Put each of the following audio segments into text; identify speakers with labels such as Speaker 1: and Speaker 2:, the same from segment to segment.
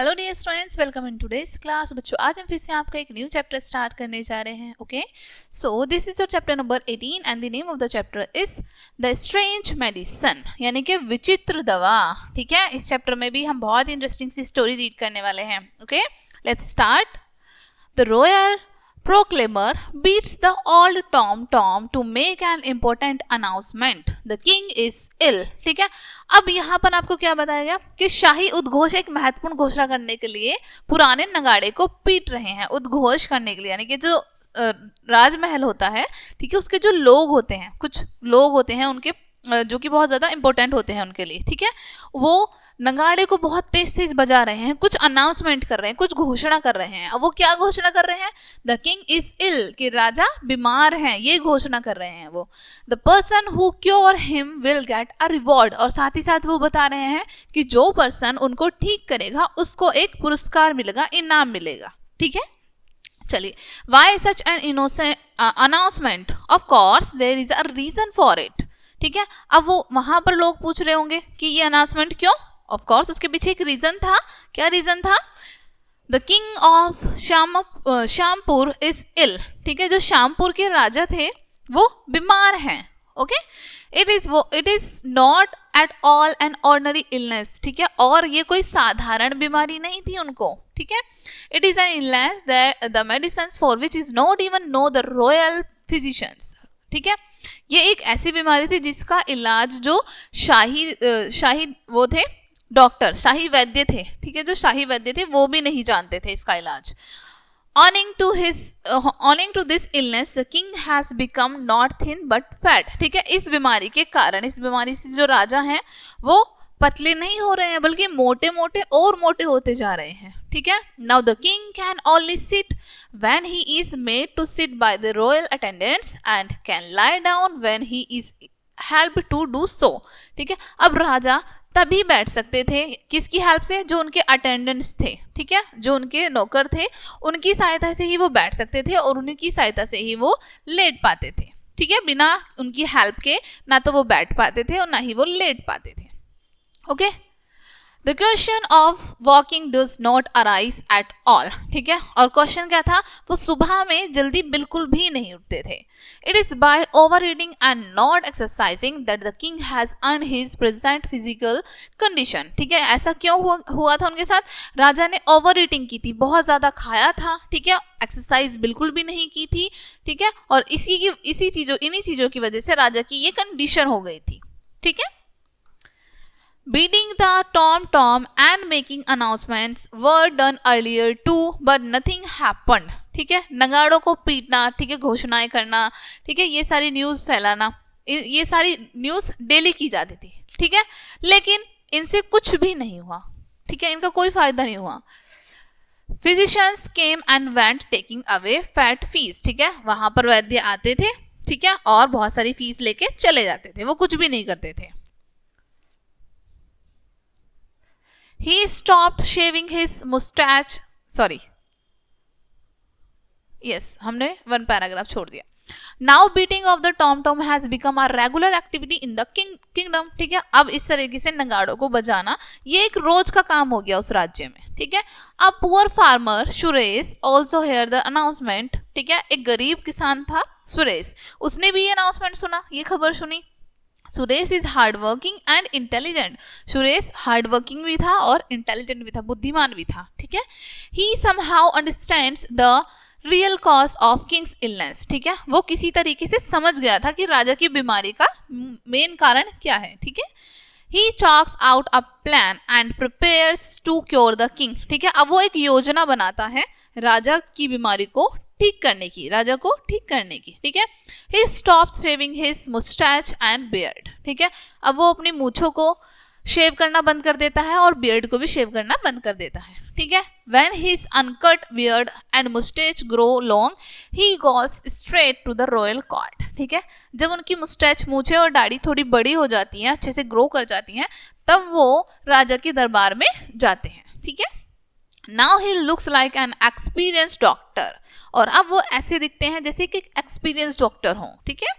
Speaker 1: Hello dear students, welcome in today's class. बच्चों, आज हम फिर से आपका एक न्यू चैप्टर स्टार्ट करने जा रहे हैं। Okay, so this is your chapter number 18 and the name of the chapter is the strange medicine, यानी कि विचित्र दवा। ठीक है, इस चैप्टर में भी हम बहुत इंटरेस्टिंग सी स्टोरी रीड करने वाले हैं। Okay, let's start. The royal proclaimer beats the old tom to make an important announcement. The king is ill. ठीक है, अब यहाँ पर आपको क्या बताया गया कि शाही उद्घोष एक महत्वपूर्ण घोषणा करने के लिए पुराने नगाड़े को पीट रहे हैं। उद्घोष करने के लिए, यानी कि जो राजमहल होता है, ठीक है, उसके जो लोग होते हैं, कुछ लोग होते हैं उनके जो कि बहुत ज़्यादा इंपॉर्टेंट होते हैं उनके लिए, ठीक है, वो नगाड़े को बहुत तेज बजा रहे हैं, कुछ अनाउंसमेंट कर रहे हैं, कुछ घोषणा कर रहे हैं। अब वो क्या घोषणा कर रहे हैं? द किंग इज इल, कि राजा बीमार हैं, ये घोषणा कर रहे हैं वो। The person who cure him will get a reward, और साथ ही साथ वो बता रहे हैं कि जो पर्सन उनको ठीक करेगा उसको एक पुरस्कार मिलेगा, इनाम मिलेगा। ठीक है, चलिए, why such an innocent announcement? Of course there is a reason for it. ठीक है, अब वो वहां पर लोग पूछ रहे होंगे कि ये अनाउंसमेंट क्यों? ऑफ कोर्स उसके पीछे एक रीजन था। क्या रीजन था? The king of Shyampur is ill. ठीक है, जो श्यामपुर के राजा थे वो बीमार हैं। Okay, it is not at all an ordinary illness. ठीक है, और ये कोई साधारण बीमारी नहीं थी उनको। ठीक है, it is an illness that the medicine for which is not even know the royal physicians. ठीक है, ये एक ऐसी बीमारी थी जिसका इलाज जो शाही वो थे, डॉक्टर, शाही वैद्य थे, ठीक है, जो शाही वैद्य थे वो भी नहीं जानते थे इसका इलाज। Owing to this illness, the king has become not thin but fat. ठीक है, इस बीमारी के कारण, इस बीमारी से जो राजा हैं वो पतले नहीं हो रहे हैं, बल्कि मोटे मोटे और मोटे होते जा रहे हैं। ठीक है, now the king can only sit when he is made to sit by the royal attendants and can lie down when he is helped to do so. ठीक है, अब राजा तभी बैठ सकते थे, किसकी हेल्प से? जो उनके अटेंडेंट्स थे, ठीक है, जो उनके नौकर थे, उनकी सहायता से ही वो बैठ सकते थे और उनकी सहायता से ही वो लेट पाते थे। ठीक है, बिना उनकी हेल्प के ना तो वो बैठ पाते थे और ना ही वो लेट पाते थे। Okay, the question of walking does not arise at all. ठीक है, और क्वेश्चन क्या था? वो सुबह में जल्दी बिल्कुल भी नहीं उठते थे। It is by over eating and not exercising that the king has earn his present physical condition. ठीक है, ऐसा क्यों हुआ था उनके साथ? राजा ने ओवर ईटिंग की थी, बहुत ज्यादा खाया था, ठीक है, एक्सरसाइज बिल्कुल भी नहीं की थी। ठीक है, और इन्हीं चीजों की वजह से राजा की ये कंडीशन हो गई थी। ठीक है, beating the tom and making announcements were done earlier too, but nothing happened. ठीक है, नगाड़ों को पीटना, ठीक है, घोषणाएं करना, ठीक है, ये सारी न्यूज़ फैलाना, ये सारी न्यूज़ डेली की जाती थी। ठीक है, लेकिन इनसे कुछ भी नहीं हुआ। ठीक है, इनका कोई फायदा नहीं हुआ। Physicians came and went taking away fat fees. ठीक है, वहां पर वैद्य आते थे, ठीक है, और बहुत सारी फीस लेके चले जाते थे, वो कुछ भी नहीं करते थे। He stopped shaving his mustache. Sorry. Yes, हमने वन पैराग्राफ छोड़ दिया। Now beating of the tom has become a regular activity in the kingdom. ठीक है, अब इस तरीके से नगाड़ों को बजाना ये एक रोज का काम हो गया उस राज्य में। ठीक है, अब poor farmer Suresh also heard the announcement. ठीक है, एक गरीब किसान था सुरेश, उसने भी ये अनाउंसमेंट सुना, ये खबर सुनी। Suresh is hard working and intelligent. Suresh hard working भी था और इंटेलिजेंट भी था, बुद्धिमान भी था। ठीक है, he somehow understands the real cause of king's illness. ठीक है, वो किसी तरीके से समझ गया था कि राजा की बीमारी का मेन कारण क्या है। ठीक है, he chalks out a plan and prepares to cure the king. ठीक है, अब वो एक योजना बनाता है राजा की बीमारी को ठीक करने की, राजा को ठीक करने की। ठीक है, he stops shaving his mustache and beard. ठीक है, अब वो अपनी मूछों को शेव करना बंद कर देता है और बियर्ड को भी शेव करना बंद कर देता है। ठीक है, when his uncut beard and mustache grow long, he goes straight to the royal court. ठीक है, जब उनकी मुस्टैच, मूछें और दाढ़ी थोड़ी बड़ी हो जाती हैं, अच्छे से ग्रो कर जाती हैं, तब वो राजा के दरबार में जाते हैं। ठीक है, now he looks like an experienced doctor. और अब वो ऐसे दिखते हैं जैसे कि एक्सपीरियंस डॉक्टर हों। ठीक है,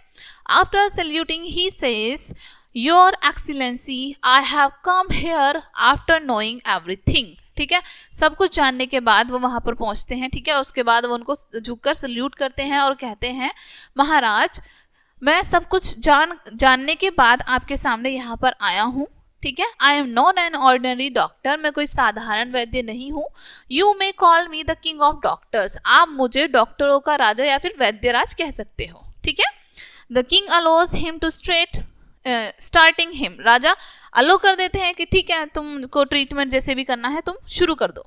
Speaker 1: after saluting he says, your excellency, I have come here after knowing everything. ठीक है। सब कुछ जानने के बाद वो वहां पर पहुंचते हैं, ठीक है। उसके बाद वो उनको झुककर सल्यूट करते हैं और कहते हैं, महाराज मैं सब कुछ जानने के बाद आपके सामने यहाँ पर आया हूँ, ठीक है। I am not an ordinary doctor, मैं कोई साधारण वैद्य नहीं हूँ। You may call me the king of doctors, आप मुझे डॉक्टरों का राजा या फिर वैद्यराज कह सकते हो, ठीक है। The king allows him to starting him, राजा अलो कर देते हैं कि ठीक है तुमको ट्रीटमेंट जैसे भी करना है तुम शुरू कर दो।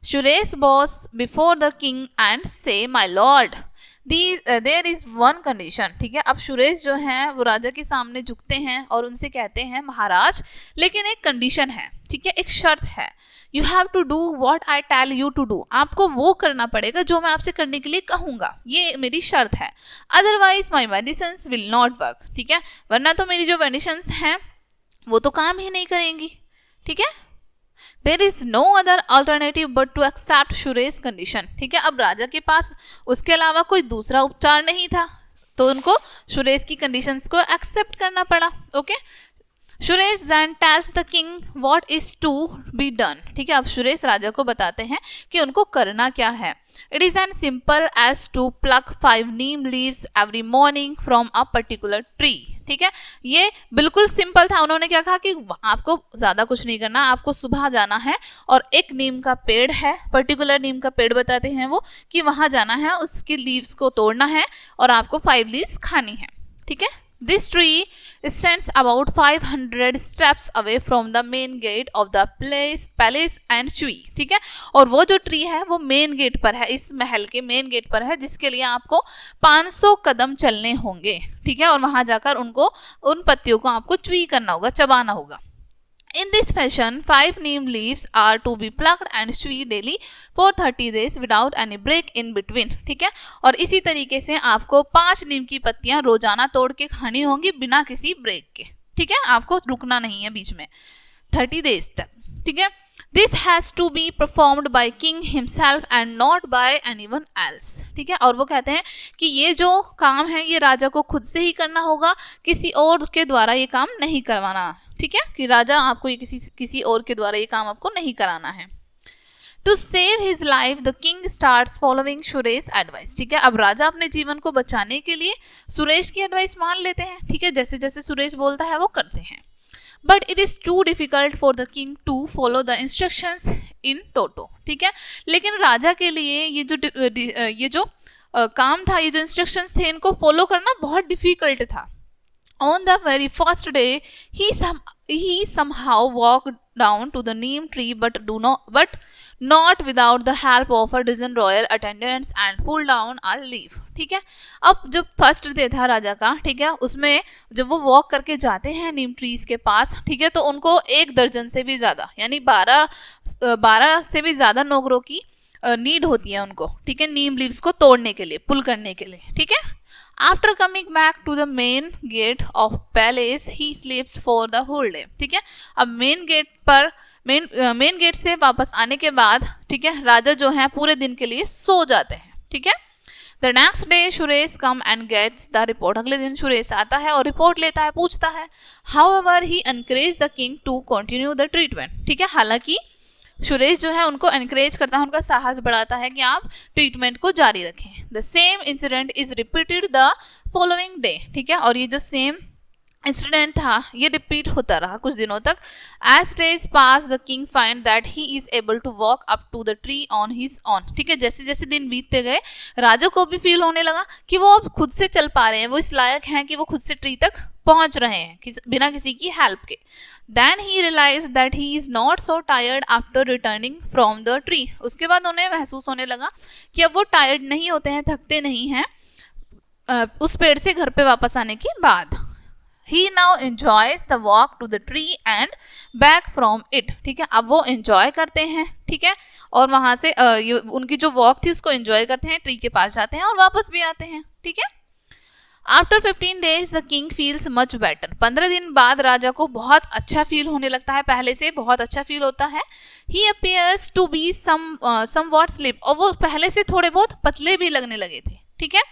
Speaker 1: Suresh bows before the king and says my lord there is one condition, ठीक है। अब सुरेश जो है वो राजा के सामने झुकते हैं और उनसे कहते हैं, महाराज लेकिन एक कंडीशन है, ठीक है, एक शर्त है। You have to do what I tell you to do, आपको वो करना पड़ेगा जो मैं आपसे करने के लिए कहूंगा, ये मेरी शर्त है। Otherwise my medicine will not work, ठीक है, वरना तो मेरी जो मेडिसिन हैं वो तो काम ही नहीं करेंगी, ठीक है। There is no other alternative but to accept Suresh condition, ठीक है। अब राजा के पास उसके अलावा कोई दूसरा उपचार नहीं था, तो उनको सुरेश की कंडीशंस को एक्सेप्ट करना पड़ा, okay. Suresh then tells the king what is to be done, ठीक है। अब सुरेश राजा को बताते हैं कि उनको करना क्या है। It is as simple as to pluck 5 neem leaves every morning from a particular tree, ठीक है। ये बिल्कुल सिंपल था। उन्होंने क्या कहा कि आपको ज्यादा कुछ नहीं करना, आपको सुबह जाना है और एक नीम का पेड़ है, पर्टिकुलर नीम का पेड़ बताते हैं वो, कि वहां जाना है, उसकी लीव्स को तोड़ना है और आपको 5 लीव्स खानी है, ठीक है। This tree stands about 500 steps away from the main gate of the palace and Chui, ठीक है। और वो जो ट्री है वो मेन गेट पर है, इस महल के मेन गेट पर है, जिसके लिए आपको 500 कदम चलने होंगे, ठीक है। और वहां जाकर उन पत्तियों को आपको चुई करना होगा, चबाना होगा। In this fashion, 5 neem leaves are to be plucked and chewed daily for 30 days without any break in between, ठीक है। और इसी तरीके से आपको 5 नीम की पत्तियां रोजाना तोड़ के खानी होंगी बिना किसी ब्रेक के, ठीक है, आपको रुकना नहीं है बीच में 30 डेज तक, ठीक है। This has to be performed by king himself and not by anyone else, ठीक है। और वो कहते हैं कि ये जो काम है ये राजा को खुद से ही करना होगा, किसी और के द्वारा ये काम नहीं करवाना, ठीक है, कि राजा आपको ये किसी और के द्वारा ये काम आपको नहीं कराना है। To save his life, the king starts following Suresh advice, ठीक है। अब राजा अपने जीवन को बचाने के लिए सुरेश की एडवाइस मान लेते हैं, ठीक है, जैसे जैसे सुरेश बोलता है वो करते हैं। But it is too difficult for the king to follow the instructions in toto, ठीक है। लेकिन राजा के लिए ये जो काम था, ये जो इंस्ट्रक्शंस थे, इनको फॉलो करना बहुत डिफिकल्ट था। On the very first day, he somehow walked down to the neem tree, but not without the help of a dozen royal attendants and pulled down a leaf, ठीक है। अब जब first day था राजा का, ठीक है, उसमें जब वो वॉक करके जाते हैं नीम ट्रीज के पास, ठीक है, तो उनको 1 दर्जन से भी ज्यादा यानी 12 से भी ज्यादा नौकरों की नीड होती है उनको, ठीक है, नीम लीव्स को तोड़ने के लिए, पुल करने के लिए, ठीक है। After coming back to the main gate of palace, he sleeps for the whole day, ठीक है। अब मेन गेट से वापस आने के बाद, ठीक है, राजा जो है पूरे दिन के लिए सो जाते हैं, ठीक है। The next day, Suresh come and gets the report, अगले दिन सुरेश आता है और रिपोर्ट लेता है, पूछता है। However, he encouraged the king to continue the treatment, ठीक है। हालांकि सुरेश जो है उनको एनकरेज करता है, उनका साहस बढ़ाता है कि आप ट्रीटमेंट को जारी रखें। The same incident is repeated the following day, ठीक है। और ये जो सेम इंसिडेंट था ये रिपीट होता रहा कुछ दिनों तक। As days pass the king find that he is able to walk up to the tree on his own, ठीक है। जैसे जैसे दिन बीतते गए राजा को भी फील होने लगा कि वो अब खुद से चल पा रहे हैं, वो इस लायक हैं कि वो खुद से ट्री तक पहुंच रहे हैं बिना किसी की हेल्प के। Then he realized that he is not so tired after returning from the tree, उसके बाद उन्हें महसूस होने लगा कि अब वो टायर्ड नहीं होते हैं, थकते नहीं हैं उस पेड़ से घर पे वापस आने के बाद। He now enjoys the walk to the tree and back from it, ठीक है। अब वो enjoy करते हैं, ठीक है, और वहां से उनकी जो वॉक थी उसको enjoy करते हैं, ट्री के पास जाते हैं और वापस भी आते हैं, ठीक है। After 15 days, the king feels much better. 15 दिन बाद राजा को बहुत अच्छा फील होने लगता है, पहले से बहुत अच्छा फील होता है। He appears to be somewhat sleep, और वो पहले से थोड़े बहुत पतले भी लगने लगे थे, ठीक है।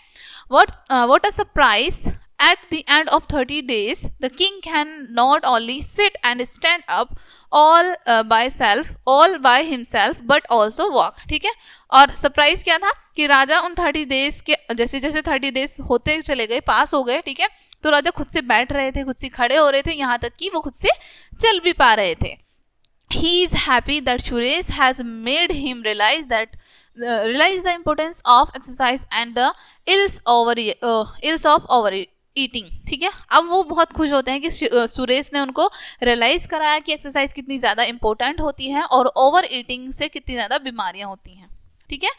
Speaker 1: What a surprise at the end of 30 days, the king can not only sit and stand up all by himself, but also walk. ठीक है, और सरप्राइज क्या था कि राजा उन 30 डेज के जैसे जैसे 30 डेज होते चले गए, पास हो गए, ठीक है, तो राजा खुद से बैठ रहे थे, खुद से खड़े हो रहे थे, यहाँ तक कि वो खुद से चल भी पा रहे थे. He is happy that Suresh has made him realize the importance of exercise and the ills of overeating. ठीक है, अब वो बहुत खुश होते हैं कि सुरेश ने उनको रियलाइज कराया कि एक्सरसाइज कितनी ज़्यादा इंपॉर्टेंट होती है और ओवर ईटिंग से कितनी ज़्यादा बीमारियां होती हैं. ठीक है,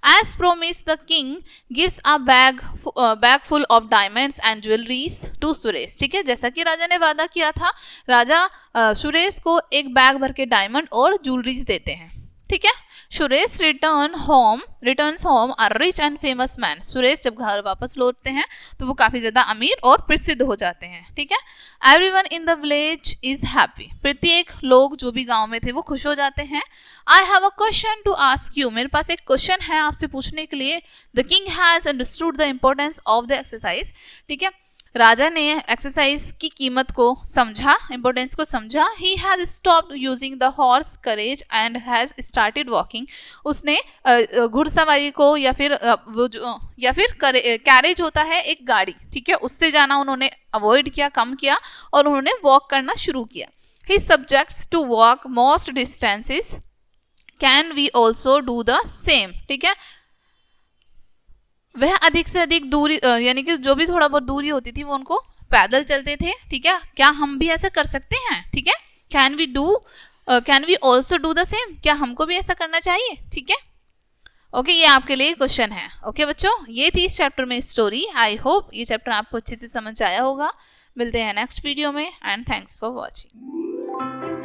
Speaker 1: as promise the king gives a bag full of diamonds and jewelleries to Suresh. ठीक है, जैसा कि राजा ने वादा किया था, राजा सुरेश को एक बैग भर के डायमंड और ज्वेलरीज देते हैं. ठीक है, Suresh returns home a rich and famous man. Suresh जब घर वापस लौटते हैं तो वो काफी ज्यादा अमीर और प्रसिद्ध हो जाते हैं. ठीक है, everyone in the village is happy. प्रत्येक लोग जो भी गांव में थे वो खुश हो जाते हैं. I have a question to ask you. मेरे पास एक क्वेश्चन है आपसे पूछने के लिए. The king has understood the importance of the exercise. ठीक है, राजा ने एक्सरसाइज की कीमत को समझा, इंपॉर्टेंस को समझा. He has stopped using the horse courage and has started walking. उसने घुड़सवारी को या फिर कैरेज होता है एक गाड़ी, ठीक है, उससे जाना उन्होंने अवॉइड किया, कम किया और उन्होंने वॉक करना शुरू किया. He subjects to walk most distances. Can we also do the same. ठीक है, वह अधिक से अधिक दूरी यानी कि जो भी थोड़ा बहुत दूरी होती थी वो उनको पैदल चलते थे. ठीक है, क्या हम भी ऐसा कर सकते हैं. ठीक है, can we also do the same. क्या हमको भी ऐसा करना चाहिए. ठीक है, ओके, ये आपके लिए क्वेश्चन है. ओके बच्चों, ये थी इस चैप्टर में स्टोरी. आई होप ये चैप्टर आपको अच्छे से समझ आया होगा. मिलते हैं नेक्स्ट वीडियो में एंड थैंक्स फॉर वॉचिंग.